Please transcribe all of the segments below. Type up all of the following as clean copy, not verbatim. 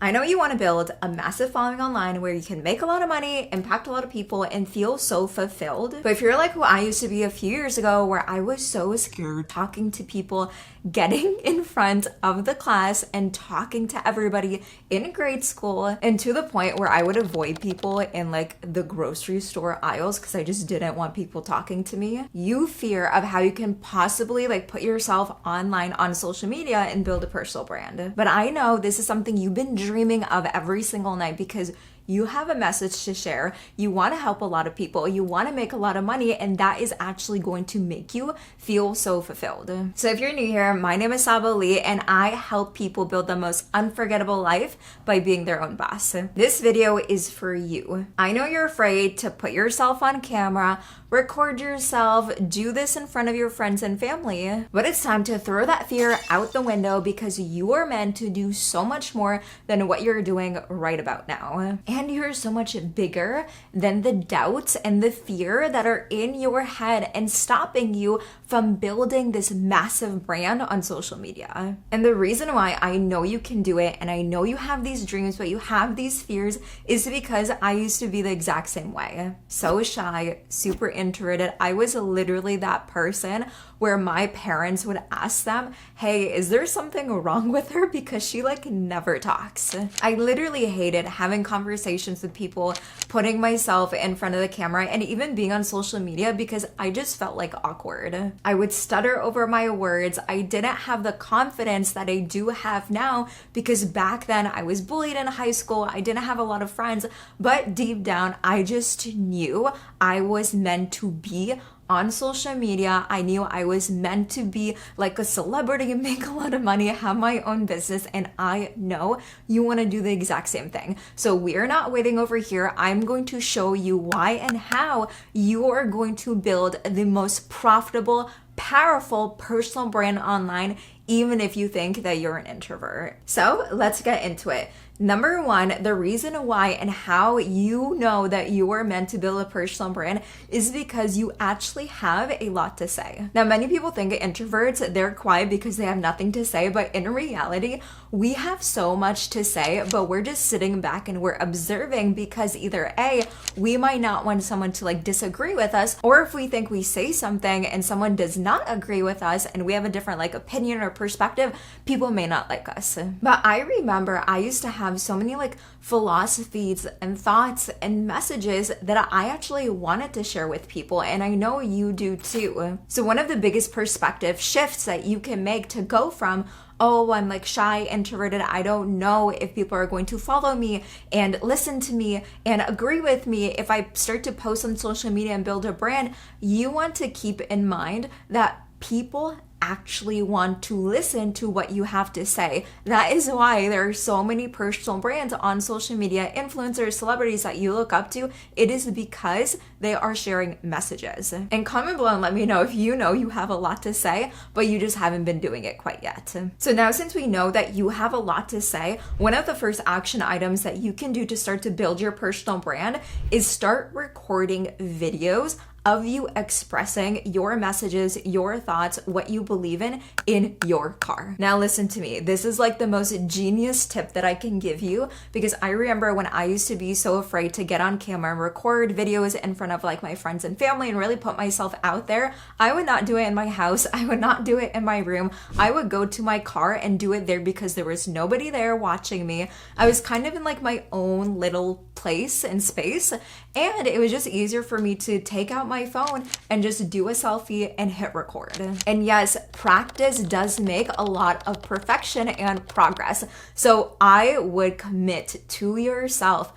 I know you want to build a massive following online where you can make a lot of money, impact a lot of people, and feel so fulfilled. But if you're like who I used to be a few years ago, where I was so scared talking to people, getting in front of the class and talking to everybody in grade school, and to the point where I would avoid people in like the grocery store aisles because I just didn't want people talking to me. You fear of how you can possibly like put yourself online on social media and build a personal brand. But I know this is something you've been dreaming of every single night because you have a message to share. You want to help a lot of people. You want to make a lot of money, and that is actually going to make you feel so fulfilled. So if you're new here, my name is Saba Lee, and I help people build the most unforgettable life by being their own boss. This video is for you. I know you're afraid to put yourself on camera, record yourself, do this in front of your friends and family, but it's time to throw that fear out the window because you are meant to do so much more than what you're doing right about now. And you're so much bigger than the doubts and the fear that are in your head and stopping you from building this massive brand on social media. And the reason why I know you can do it, and I know you have these dreams, but you have these fears, is because I used to be the exact same way. So shy, super introverted. I was literally that person where my parents would ask them, hey, is there something wrong with her? Because she like never talks. I literally hated having conversations with people, putting myself in front of the camera, and even being on social media because I just felt like awkward. I would stutter over my words. I didn't have the confidence that I do have now because back then I was bullied in high school. I didn't have a lot of friends, but deep down, I just knew I was meant to be on social media. I knew I was meant to be like a celebrity and make a lot of money, have my own business, and I know you want to do the exact same thing. So we're not waiting over here. I'm going to show you why and how you are going to build the most profitable, powerful personal brand online, even if you think that you're an introvert. So let's get into it. Number one, the reason why and how you know that you are meant to build a personal brand is because you actually have a lot to say. Now, many people think introverts, they're quiet because they have nothing to say, but in reality, we have so much to say, but we're just sitting back and we're observing because either A, we might not want someone to like disagree with us, or if we think we say something and someone does not agree with us and we have a different like opinion or perspective, people may not like us. But I remember I used to have so many like philosophies and thoughts and messages that I actually wanted to share with people, and I know you do too. So one of the biggest perspective shifts that you can make to go from, oh, I'm like shy, introverted, I don't know if people are going to follow me and listen to me and agree with me if I start to post on social media and build a brand, you want to keep in mind that people actually want to listen to what you have to say. That is why there are so many personal brands on social media, influencers, celebrities that you look up to. It is because they are sharing messages. And comment below and let me know if you know you have a lot to say, but you just haven't been doing it quite yet. So now, since we know that you have a lot to say, one of the first action items that you can do to start to build your personal brand is start recording videos of you expressing your messages, your thoughts, what you believe in your car. Now listen to me. This is like the most genius tip that I can give you because I remember when I used to be so afraid to get on camera and record videos in front of like my friends and family and really put myself out there. I would not do it in my house. I would not do it in my room. I would go to my car and do it there because there was nobody there watching me. I was kind of in like my own little place and space, and it was just easier for me to take out my phone and just do a selfie and hit record. And yes, practice does make a lot of perfection and progress. So I would commit to yourself,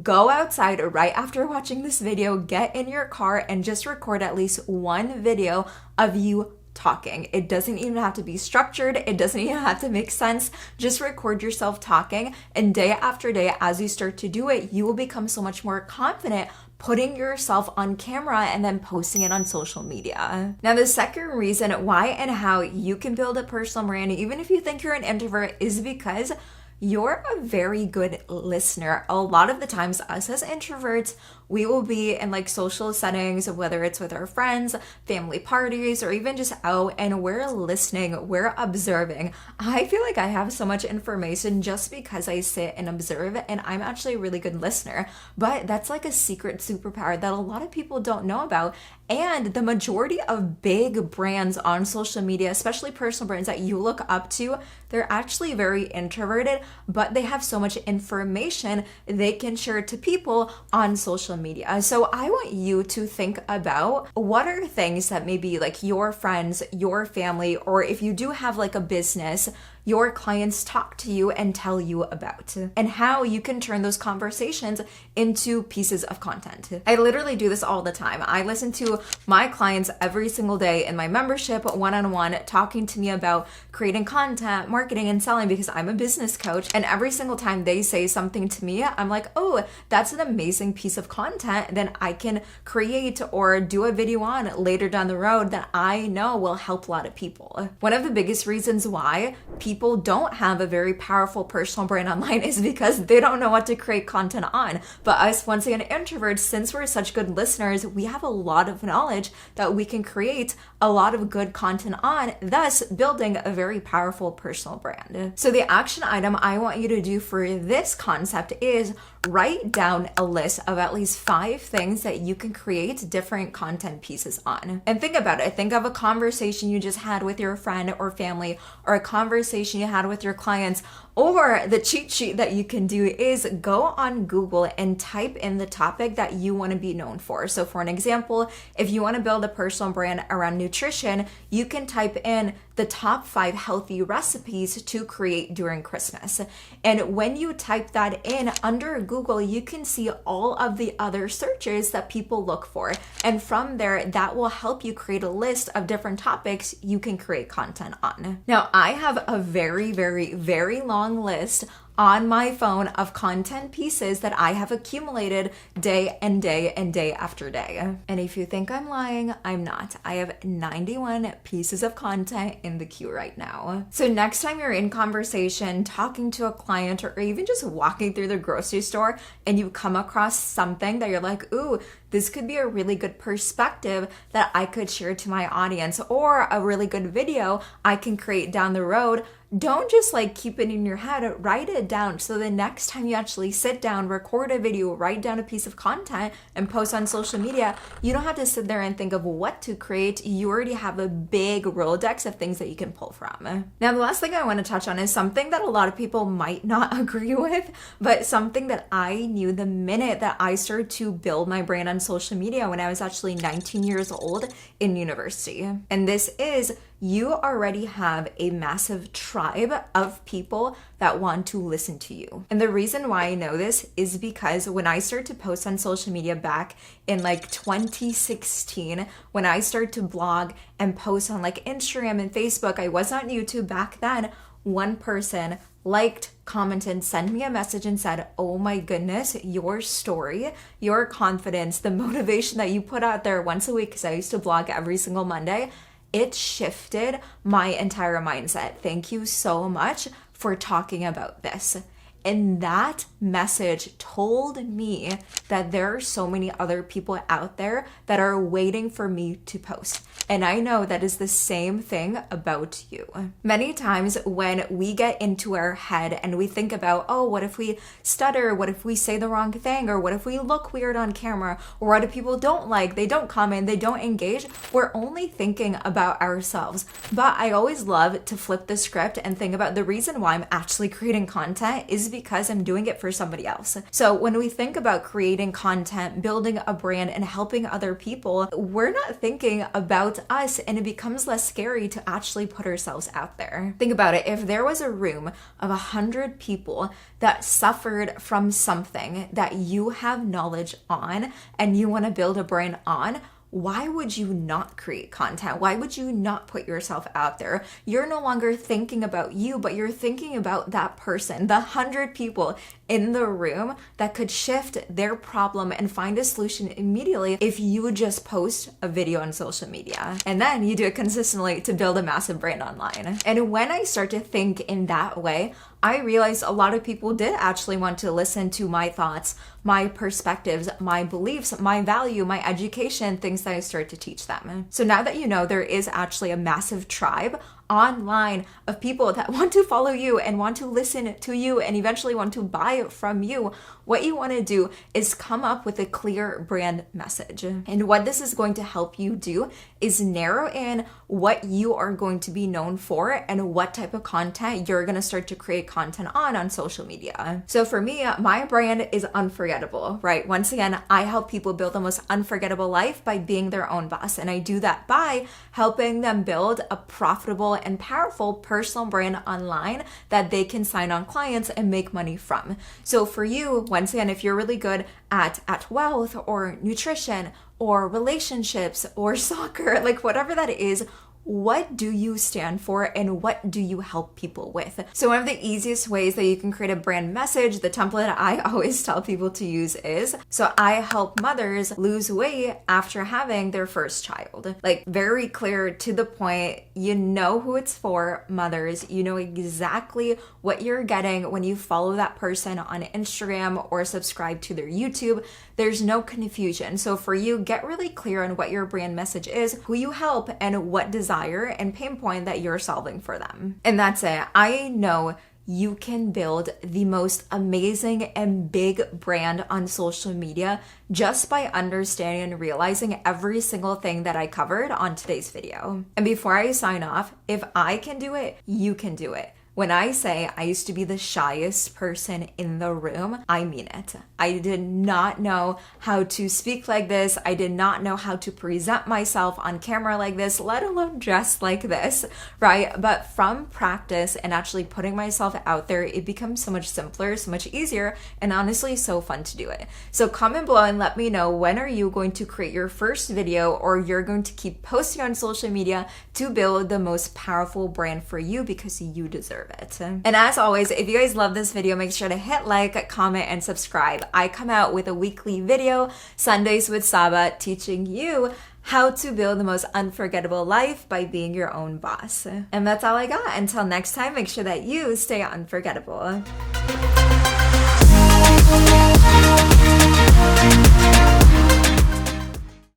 go outside right after watching this video, get in your car and just record at least one video of you talking. It doesn't even have to be structured. It doesn't even have to make sense. Just record yourself talking, and day after day, as you start to do it, you will become so much more confident putting yourself on camera and then posting it on social media. Now, the second reason why and how you can build a personal brand, even if you think you're an introvert, is because you're a very good listener. A lot of the times, us as introverts, we will be in like social settings, whether it's with our friends, family parties, or even just out, and we're listening, we're observing. I feel like I have so much information just because I sit and observe, and I'm actually a really good listener. But that's like a secret superpower that a lot of people don't know about. And the majority of big brands on social media, especially personal brands that you look up to, they're actually very introverted, but they have so much information they can share to people on social media. So I want you to think about what are things that maybe like your friends, your family, or if you do have like a business, your clients talk to you and tell you about, and how you can turn those conversations into pieces of content. I literally do this all the time. I listen to my clients every single day in my membership, one-on-one, talking to me about creating content, marketing, and selling, because I'm a business coach. And every single time they say something to me, I'm like, oh, that's an amazing piece of content that I can create or do a video on later down the road that I know will help a lot of people. One of the biggest reasons why people don't have a very powerful personal brand online is because they don't know what to create content on. But us, once again, introverts, since we're such good listeners, we have a lot of knowledge that we can create a lot of good content on, thus building a very powerful personal brand. So the action item I want you to do for this concept is write down a list of at least 5 things that you can create different content pieces on. And think about it. Think of a conversation you just had with your friend or family, or a conversation you had with your clients. Or the cheat sheet that you can do is go on Google and type in the topic that you want to be known for. So for an example, if you want to build a personal brand around nutrition, you can type in the top 5 healthy recipes to create during Christmas. And when you type that in under Google, you can see all of the other searches that people look for. And from there, that will help you create a list of different topics you can create content on. Now, I have a very, very, very long list on my phone of content pieces that I have accumulated day and day and day after day. And if you think I'm lying, I'm not. I have 91 pieces of content in the queue right now. So next time you're in conversation, talking to a client, or even just walking through the grocery store and you come across something that you're like, ooh, this could be a really good perspective that I could share to my audience, or a really good video I can create down the road, don't just like keep it in your head, write it down. So the next time you actually sit down, record a video, write down a piece of content and post on social media, you don't have to sit there and think of what to create. You already have a big Rolodex of things that you can pull from. Now, the last thing I want to touch on is something that a lot of people might not agree with, but something that I knew the minute that I started to build my brand on social media when I was actually 19 years old in university. And this is, you already have a massive tribe of people that want to listen to you. And the reason why I know this is because when I started to post on social media back in like 2016, when I started to blog and post on like Instagram and Facebook, I was on YouTube back then, one person liked, commented, sent me a message and said, oh my goodness, your story, your confidence, the motivation that you put out there once a week, because I used to blog every single Monday, it shifted my entire mindset. Thank you so much for talking about this. And that message told me that there are so many other people out there that are waiting for me to post. And I know that is the same thing about you. Many times when we get into our head and we think about, oh, what if we stutter? What if we say the wrong thing? Or what if we look weird on camera? Or what if people don't like, they don't comment, they don't engage? We're only thinking about ourselves. But I always love to flip the script and think about the reason why I'm actually creating content is because I'm doing it for somebody else. So when we think about creating content, building a brand, and helping other people, we're not thinking about us, and it becomes less scary to actually put ourselves out there. Think about it. If there was a room of 100 people that suffered from something that you have knowledge on and you want to build a brand on, why would you not create content? Why would you not put yourself out there? You're no longer thinking about you, but you're thinking about that person, the 100 people in the room that could shift their problem and find a solution immediately if you would just post a video on social media. And then you do it consistently to build a massive brand online. And when I start to think in that way, I realized a lot of people did actually want to listen to my thoughts, my perspectives, my beliefs, my value, my education, things that I started to teach them. So now that you know there is actually a massive tribe online of people that want to follow you and want to listen to you and eventually want to buy from you, what you want to do is come up with a clear brand message. And what this is going to help you do is narrow in what you are going to be known for and what type of content you're going to start to create content on social media. So for me, my brand is unforgettable, right? Once again, I help people build the most unforgettable life by being their own boss. And I do that by helping them build a profitable and powerful personal brand online that they can sign on clients and make money from. So for you, once again, if you're really good at wealth or nutrition or relationships or soccer, like whatever that is, what do you stand for and what do you help people with? So one of the easiest ways that you can create a brand message, the template I always tell people to use is, so I help mothers lose weight after having their first child. Like very clear to the point, you know who it's for, mothers. You know exactly what you're getting when you follow that person on Instagram or subscribe to their YouTube. There's no confusion. So for you, get really clear on what your brand message is, who you help, and what desire and pain point that you're solving for them. And that's it. I know you can build the most amazing and big brand on social media just by understanding and realizing every single thing that I covered on today's video. And before I sign off, if I can do it, you can do it. When I say I used to be the shyest person in the room, I mean it. I did not know how to speak like this. I did not know how to present myself on camera like this, let alone dress like this, right? But from practice and actually putting myself out there, it becomes so much simpler, so much easier, and honestly so fun to do it. So comment below and let me know, when are you going to create your first video, or you're going to keep posting on social media to build the most powerful brand for you, because you deserve it. And as always, if you guys love this video, make sure to hit like, comment, and subscribe. I come out with a weekly video, Sundays with Saba, teaching you how to build the most unforgettable life by being your own boss. And that's all I got. Until next time, make sure that you stay unforgettable.